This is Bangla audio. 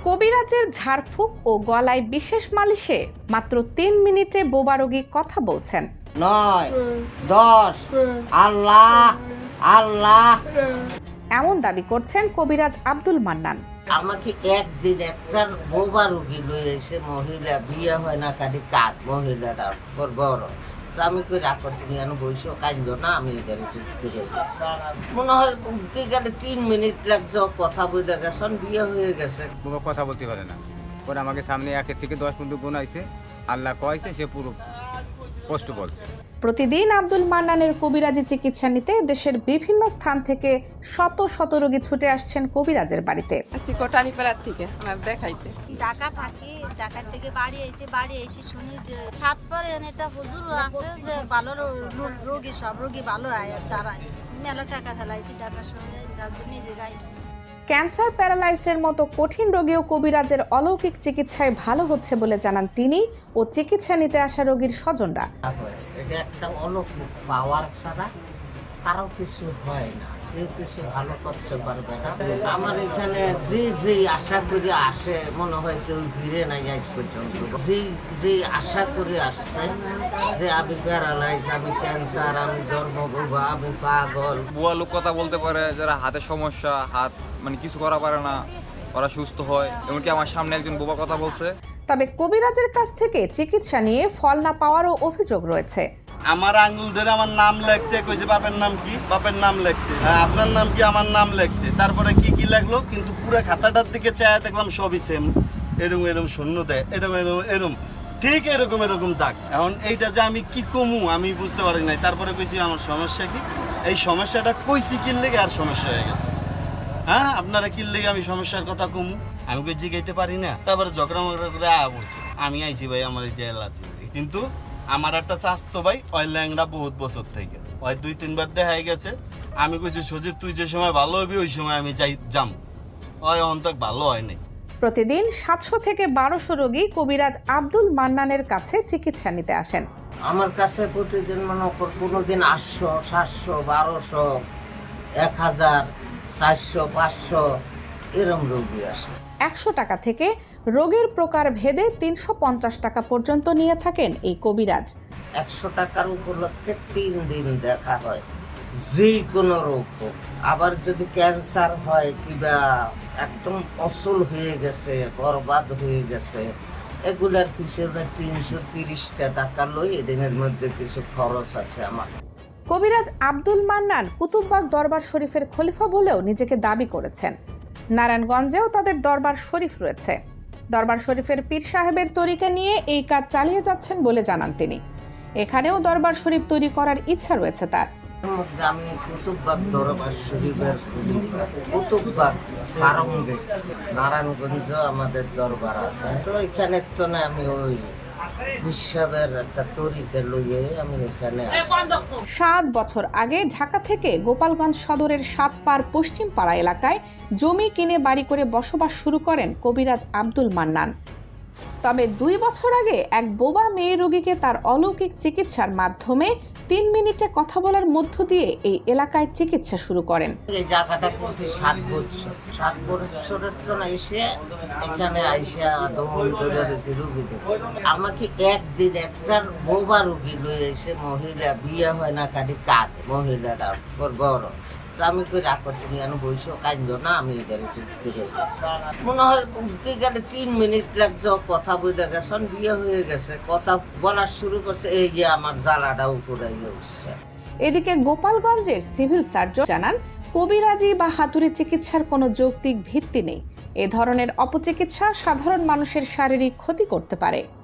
কবিরাজের ঝাড়ফুঁক ও গলায় বিশেষ মালিশে মাত্র ৩ মিনিটে বোবা রোগী কথা বলছেন। ৯, ১০, আল্লাহ আল্লাহ এমন দাবি করছেন কবিরাজ আব্দুল মান্নান। আমাকে একদিন একটা বোবা রুগী লয়ে এসে মহিলা বিয়ে হয় না খালি কাক মহিলাটা বড় তো আমি কই রাখো তুমি এনে বইসো কাঁদো না আমি এদের ফিরে গেছি মনে হয় উঠতে গেলে ৩ মিনিট লাগছে কথা বলে গেছেন বিয়ে হয়ে গেছে বাবা কথা বলতে পারে না পরে আমাকে সামনে ১ থেকে ১০ পর্যন্ত গুনাইছে আল্লাহ কয়েছে সে পুরো কষ্ট বলছে। প্রতিদিন আব্দুল মান্নানের কবিরাজি চিকিৎসা নিতে দেশের বিভিন্ন স্থান থেকে শত শত রোগী ছুটে আসছেন কবিরাজের বাড়িতে। কোটালীপাড়ার থেকে আমার দেখাইতে ঢাকা থাকি, ঢাকা থেকে বাড়ি এসে শুনি যে সাত পরে একটা হুজুর আছে যে ভালো রোগী সব রোগী ভালো হয় দাঁড়ায় মেলা টাকা ফেলাইছি টাকার সঙ্গে তার জন্য যে গাইছি। ক্যান্সার প্যারালাইজডের মতো কঠিন রোগীও কবিরাজের অলৌকিক চিকিৎসায় ভালো হচ্ছে বলে জানান তিনি ও চিকিৎসা নিতে আসা রোগীর স্বজনরা। এটা একটা অলৌকিক পাওয়ার ছাড়া কারো কিছু হয় না, কেউ কিছু ভালো করতে পারবে না। আমার এখানে যে আশা করে আসে মনে হয় কেউ ফিরে নাই আজ পর্যন্ত। যে আশা করে আসছে যে আমি প্যারালাইজ, আমি ক্যান্সার, আমি জন্মবোবা, আমি পাগল। বুয়া লোক কথা বলতে পারে, যারা হাতে সমস্যা, হাত মানে কিছু করা পারে না, ওরা সুস্থ হয়। এমনকি আমার সামনে একজন বোবা কথা বলছে। তবে কবিরাজের কাছ থেকে চিকিৎসা নিয়ে ফল না পাওয়ারও অভিযোগ রয়েছে। আমার আঙ্গুল ধরে আমার নাম লেখছে, কইছে বাপের নাম কি, বাপের নাম লেখছে, আপনার নাম কি, আমার নাম লেখছে, তারপরে কি কি লাগলো কিন্তু পুরো খাতাটার দিকে চায় দেখলাম সবই সেম, এরম শূন্য দেয়, এরম ঠিক এরকম দাগ। এখন এইটা যে আমি কি কমু আমি বুঝতে পারি নাই। তারপরে কইছি আমার সমস্যা কি, এই সমস্যাটা কইছি কিল লেগে আর সমস্যা হয়ে গেছে। হ্যাঁ আপনারা কিল লেগে আমি সমস্যার কথা কমু আমি কই জিগাইতে পারি না। তারপরে ঝগড়া মগড়া করে পড়ছি। আমি আইছি ভাই আমার এই যে অ্যালার্জি, কিন্তু আমার একটা চাস্তো ভাই ওই ল্যাংড়া বহুত বছর থেকে ওই ২-৩ বার দেখাই গেছে। আমি কইছি সজীব তুই যে সময় ভালো হবি ওই সময় আমি যাম, ওই অন্তক ভালো হয় নাই। প্রতিদিন ৭০০ থেকে ১২০০ রোগী কবিরাজ আব্দুল মান্নানের কাছে চিকিৎসা নিতে আসেন। আমার কাছে প্রতিদিন মনে কর কোনোদিন ৮০০, ৭০০, ১২০০, ১০০০, ৪০০, ৫০০ এরম রোগী আসে। ১০০ টাকা থেকে রোগের প্রকার ভেদে ৩৫০ টাকা পর্যন্ত নিয়ে থাকেন এই কবিরাজ। ১০০ টাকার উপলক্ষে ৩ দিন দেখা হয়, যে কোনো রোগ হোক। আবার যদি ক্যান্সার হয় কিংবা একদম অসল হয়ে গেছে, বরবাদ হয়ে গেছে, এগুলার পিছনে ৩৩০টা টাকা লই। এদিনের মধ্যে কিছু খরচ আছে আমার। কবিরাজ আব্দুল মান্নান কুতুববাগ দরবার শরীফের খলিফা বলেও নিজেকে দাবি করেছেন। নারায়ণগঞ্জেও তাদের দরবার শরীফ রয়েছে। দরবার শরীফের পীর সাহেবের তরিকা নিয়ে এই কাজ চালিয়ে যাচ্ছেন বলে জানান তিনি। এখানেও দরবার শরীফ তৈরি করার ইচ্ছা রয়েছে তার। আমি কুতুববাগ দরবার শরীফের খলিফা, কুতুববাগ ফারমগে নারায়ণগঞ্জ আমাদের দরবার আছে। তো এখানে তো না আমি ওই হিসাবের একটা তরিকা লইয়ে আমি এখানে ৭ বছর আগে ঢাকা থেকে গোপালগঞ্জ সদরের সাতপাড় পশ্চিম পাড়া এলাকায় জমি কিনে বাড়ি করে বসবাস শুরু করেন কবিরাজ আব্দুল মান্নান। তবে ২ বছর আগে এক বোবা মেয়ে রোগীকে তার অলৌকিক চিকিৎসার মাধ্যমে ৩ মিনিটে কথা বলার মধ্য দিয়ে এই এলাকায় চিকিৎসা শুরু করেন। এই জায়গাটা কিনছি ৭ বছর। ৭ বছরের তো না এসে এখানে আইসা দমন করে রয়েছে রুগীদের। আমাকে একদিন একটা বোবা রুগী লয়ে এসে মহিলা বিয়ে হয় না খালি কাক মহিলাটা বড় তো আমি কই রাখো তুমি এনে বইসো কাঁদো না আমি এদের ফিরে গেছি মনে হয় উঠতে গেলে ৩ মিনিট লাগছে কথা বলে গেছেন বিয়ে হয়ে গেছে। কথা বলা শুরু করছে, এই যে আমার জ্বালাটা উপরে উঠছে। এদিকে গোপালগঞ্জের সিভিল সার্জন জানান কবিরাজি বা হাতুড়ি চিকিৎসার কোনো যৌক্তিক ভিত্তি নেই। এ ধরনের অপচিকিৎসা সাধারণ মানুষের শারীরিক ক্ষতি করতে পারে।